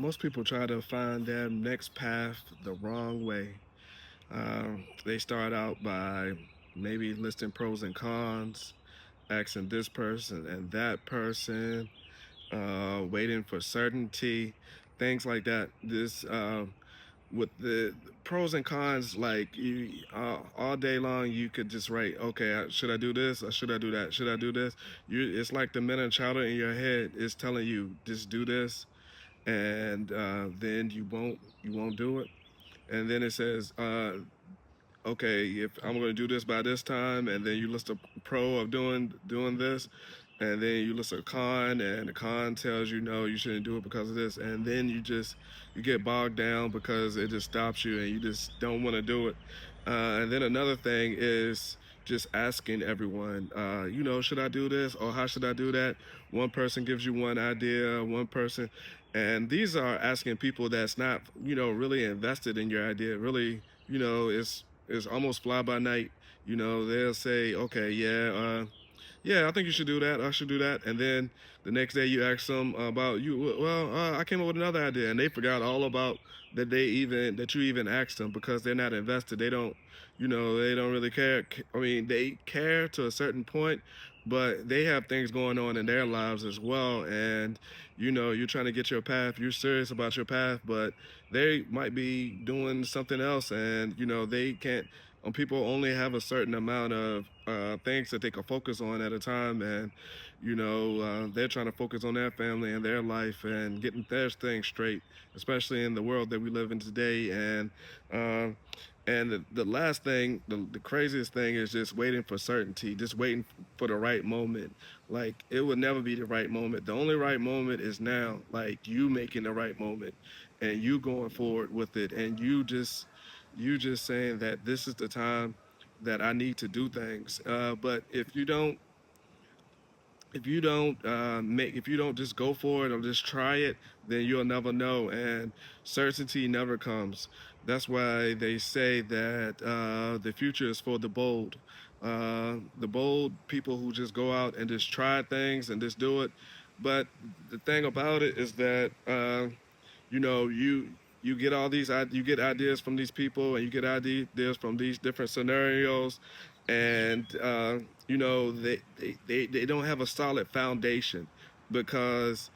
Most people try to find their next path the wrong way. They start out by maybe listing pros and cons, asking this person and that person, waiting for certainty, things like that. This with the pros and cons, like you all day long, you could just write, okay, should I do this or should I do that? Should I do this? It's like the mental chatter in your head is telling you just do this, and then you won't do it. And then it says, okay, if I'm going to do this by this time, and then you list a pro of doing this, and then you list a con, and the con tells you no, you shouldn't do it because of this, and then you get bogged down because it just stops you, and you just don't want to do it. And then another thing is just asking everyone, should I do this or how should I do that? One person gives you one idea, one person, and these are asking people that's not, really invested in your idea. Really, it's almost fly by night. They'll say, okay, yeah, I think you should do that. I should do that. And then the next day you ask them about you. Well, I came up with another idea, and they forgot all about that you even asked them because they're not invested. They don't really care. I mean, they care to a certain point, but they have things going on in their lives as well. And you're trying to get your path. You're serious about your path, but they might be doing something else, and they can't. People only have a certain amount of things that they can focus on at a time, and they're trying to focus on their family and their life and getting their things straight, especially in the world that we live in today. And the last thing, the craziest thing is just waiting for certainty, just waiting for the right moment. Like, it would never be the right moment. The only right moment is now, like you making the right moment and you going forward with it, and you just saying that this is the time that I need to do things. But if you don't just go for it or just try it, then you'll never know, and certainty never comes. That's why they say that the future is for the bold. The bold people who just go out and just try things and just do it. But the thing about it is that you know you get you get ideas from these people, and you get ideas from these different scenarios, and they don't have a solid foundation, because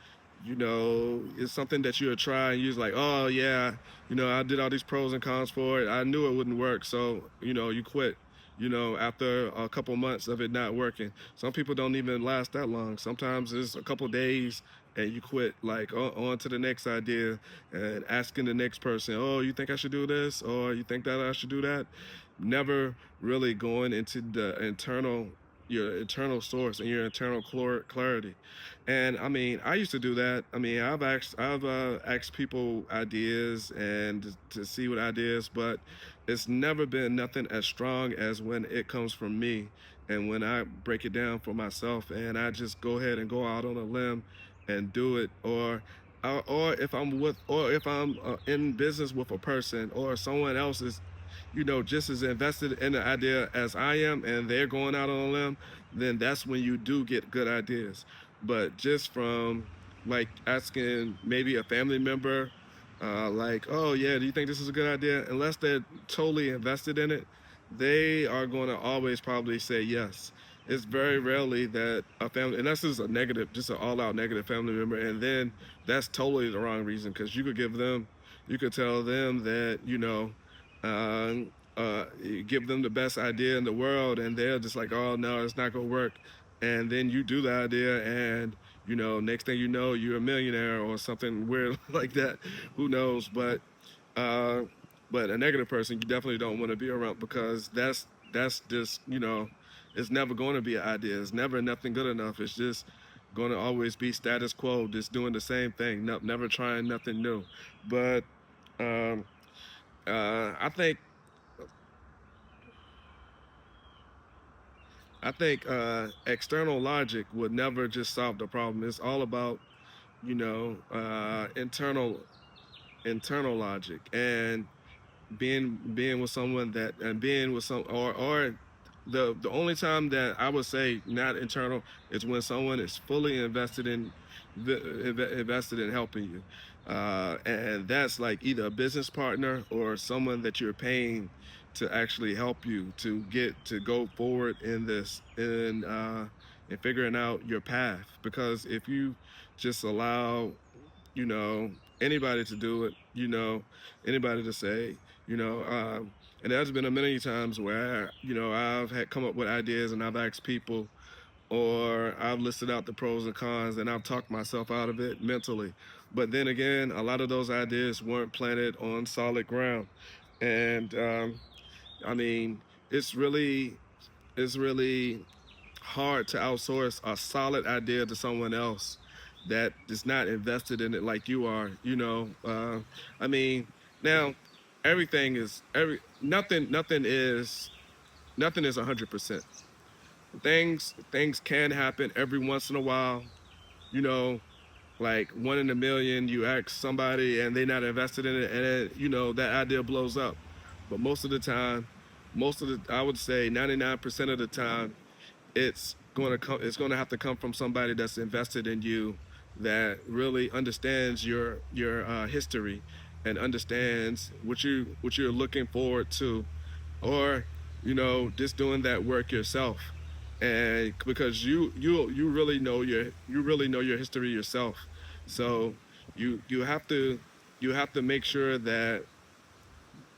it's something that you'll try and you're like, oh yeah, I did all these pros and cons for it, I knew it wouldn't work, so you quit, after a couple months of it not working. Some people don't even last that long. Sometimes it's a couple days and you quit, like on to the next idea, and asking the next person, oh, you think I should do this, or you think that I should do that. Never really going into your internal source and your internal clarity. And I mean, I used to do that. I mean, I've asked people ideas and to see what ideas, but it's never been nothing as strong as when it comes from me, and when I break it down for myself, and I just go ahead and go out on a limb and do it. Or if I'm in business with a person, or someone else is just as invested in the idea as I am, and they're going out on a limb, then that's when you do get good ideas. But just from, like, asking maybe a family member, like, oh yeah, do you think this is a good idea? Unless they're totally invested in it, they are going to always probably say yes. It's very rarely that a family, and that's just a negative, just an all-out negative family member, and then that's totally the wrong reason, because you could tell them that you give them the best idea in the world, and they're just like, oh no, it's not gonna work. And then you do the idea, and next thing you know, you're a millionaire or something weird like that. Who knows? Uh, but a negative person, you definitely don't want to be around, because that's just it's never going to be an idea. It's never nothing good enough. It's just going to always be status quo, just doing the same thing, never trying nothing new. But um, I think external logic would never just solve the problem. It's all about internal logic, and being with someone that and being with some or the only time that I would say not internal is when someone is fully invested in invested in helping you. And that's like either a business partner or someone that you're paying to actually help you to get to go forward in this in figuring out your path. Because if you just allow, you know, anybody to do it, anybody to say, and there's been a many times where, I've had come up with ideas and I've asked people, or I've listed out the pros and cons and I've talked myself out of it mentally. But then again, a lot of those ideas weren't planted on solid ground. And I mean, it's really, it's really hard to outsource a solid idea to someone else that is not invested in it like you are. I mean, now nothing is 100%. Things can happen every once in a while. You know, like one in a million. You ask somebody and they're not invested in it, and that idea blows up. But I would say 99% of the time, it's going to have to come from somebody that's invested in you, that really understands your history and understands what you're looking forward to, or just doing that work yourself. And because you really know your history yourself. So you have to make sure that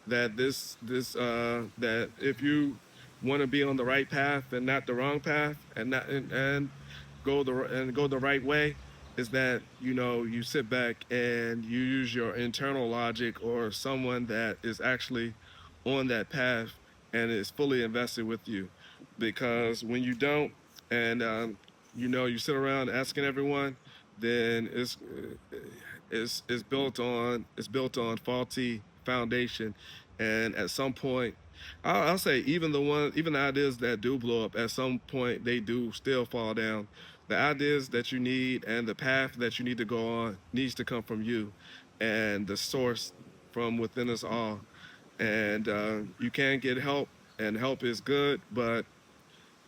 if you want to be on the right path and not the wrong path, and not and go the right way, is that you sit back and you use your internal logic, or someone that is actually on that path and is fully invested with you. Because when you don't, and you sit around asking everyone, then it's built on faulty foundation. And at some point, I'll say, even the ideas that do blow up, at some point they do still fall down. The ideas that you need and the path that you need to go on needs to come from you, and the source from within us all. And you can get help, and help is good, but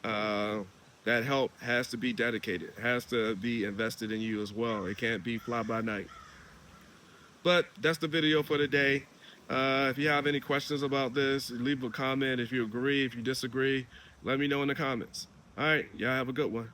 uh, that help has to be dedicated, has to be invested in you as well. It can't be fly by night. But that's the video for today. If you have any questions about this, leave a comment. If you agree, if you disagree, let me know in the comments. All right, y'all have a good one.